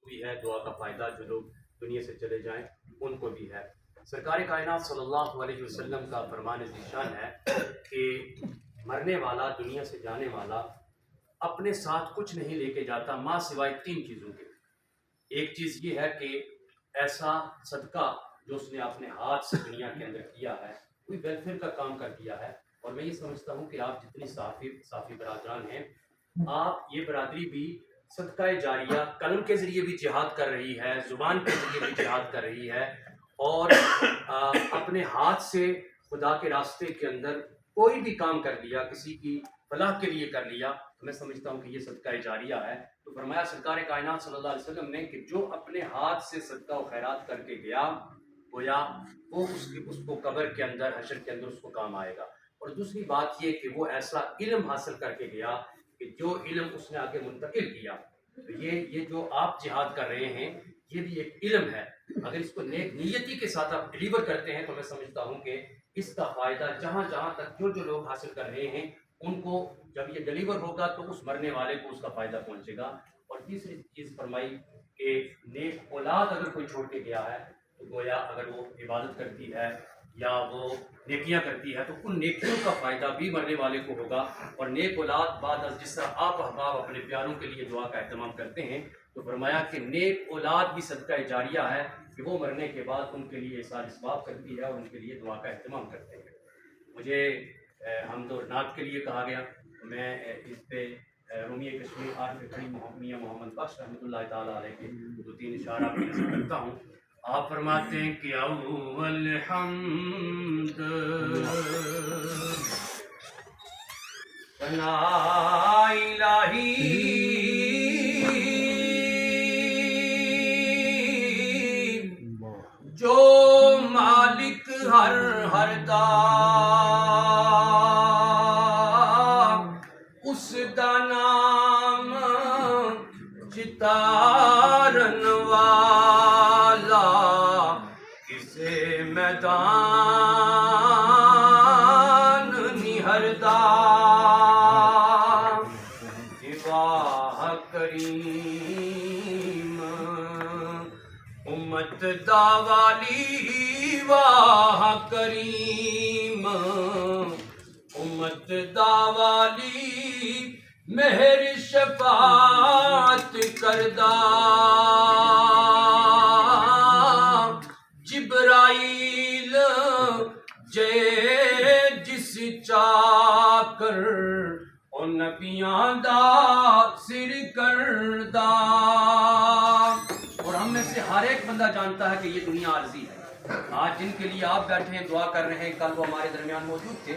بھی ہے، دعا کا فائدہ جو لوگ دنیا سے چلے جائیں ان کو بھی ہے۔ سرکار کائنات صلی اللہ علیہ وسلم کا فرمان ذیشان ہے کہ مرنے والا، دنیا سے جانے والا اپنے ساتھ کچھ نہیں لے کے جاتا ماں سوائے تین چیزوں کے۔ ایک چیز یہ ہے کہ ایسا صدقہ جو اس نے اپنے ہاتھ سے دنیا کے اندر کیا ہے، کوئی ویلفیئر کا کام کر دیا ہے۔ اور میں یہ سمجھتا ہوں کہ آپ جتنی صافی برادران ہیں، آپ یہ برادری بھی صدقہ جاریہ قلم کے ذریعے بھی جہاد کر رہی ہے، زبان کے ذریعے بھی جہاد کر رہی ہے، اور اپنے ہاتھ سے خدا کے راستے کے اندر کوئی بھی کام کر لیا، کسی کی فلاح کے لیے کر لیا، تو میں سمجھتا ہوں کہ یہ صدقہ جاریہ ہے۔ تو فرمایا سرکار کائنات صلی اللہ علیہ وسلم نے کہ جو اپنے ہاتھ سے صدقہ و خیرات کر کے گیا، گویا وہ اس کو قبر کے اندر، حشر کے اندر اس کو کام آئے گا۔ اور دوسری بات یہ کہ وہ ایسا علم حاصل کر کے گیا کہ جو علم اس نے آگے منتقل کیا۔ تو یہ جو آپ جہاد کر رہے ہیں، یہ بھی ایک علم ہے۔ اگر اس کو نیک نیتی کے ساتھ آپ ڈیلیور کرتے ہیں تو میں سمجھتا ہوں کہ اس کا فائدہ جہاں تک جو لوگ حاصل کر رہے ہیں ان کو جب یہ ڈیلیور ہوگا تو اس مرنے والے کو اس کا فائدہ پہنچے گا۔ اور تیسری چیز فرمائی کہ نیک اولاد اگر کوئی چھوڑ کے گیا ہے تو گویا اگر وہ عبادت کرتی ہے یا وہ نیکیاں کرتی ہے تو ان نیکیوں کا فائدہ بھی مرنے والے کو ہوگا۔ اور نیک اولاد بعد از جس طرح آپ احباب اپنے پیاروں کے لیے دعا کا اہتمام کرتے ہیں، تو فرمایا کہ نیک اولاد بھی صدقہ جاریہ ہے کہ وہ مرنے کے بعد ان کے لیے احسان اسباب کرتی ہے اور ان کے لیے دعا کا اہتمام کرتے ہیں۔ مجھے حمد و نعت کے لیے کہا گیا، میں اس پہ رومی کشمیر عارف کھڑی میاں محمد بخش رحمۃ اللہ تعالیٰ علیہ کے دو تین اشارہ پیش کرتا ہوں۔ آپ فرماتے ہیں کہ اول حمد ثنا الہی جو مالک ہر دا اس دا نام چتارن والا کسے میدان نہردا واہ کریم امت دا والی واہ کریم امت دا والی مہر شفاعت کردہ جبرائیل جے جس چاکر او نبیاں دا سر کردہ۔ اور ہم میں سے ہر ایک بندہ جانتا ہے کہ یہ دنیا عارضی ہے۔ آج جن کے لیے آپ بیٹھے ہیں، دعا کر رہے ہیں، کل وہ ہمارے درمیان موجود تھے،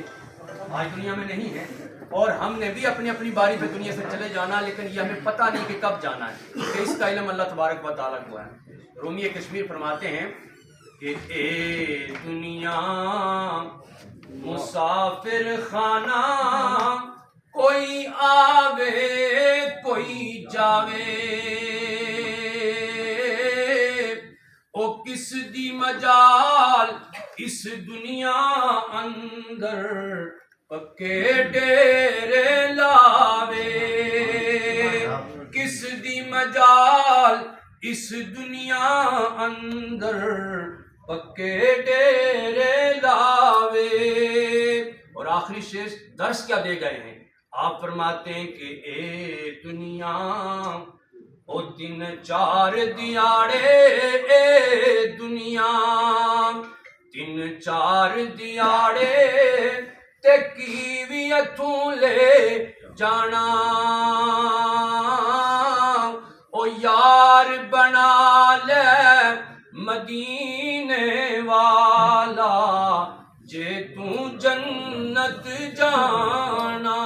آج دنیا میں نہیں ہے، اور ہم نے بھی اپنی اپنی باری پہ دنیا سے چلے جانا، لیکن یہ ہمیں پتہ نہیں کہ کب جانا ہے، کہ اس کا علم اللہ تبارک و تعالیٰ کو ہے۔ رومی کشمیر فرماتے ہیں کہ اے دنیا مسافر خانہ، کوئی آوے کوئی جاوے، او کس دی مجال اس دنیا اندر پکے ڈیرے لاوے، کس دی مجال اس دنیا اندر پکے ڈیرے لاوے۔ اور آخری شیش درس کیا دے گئے ہیں؟ آپ فرماتے ہیں کہ اے دنیا او تین چار دیاڑے، اے دنیا تین چار دیاڑے تے کیویں اتھوں لے جانا، او یار بنا لے مدینے والا جے تو جنت جانا۔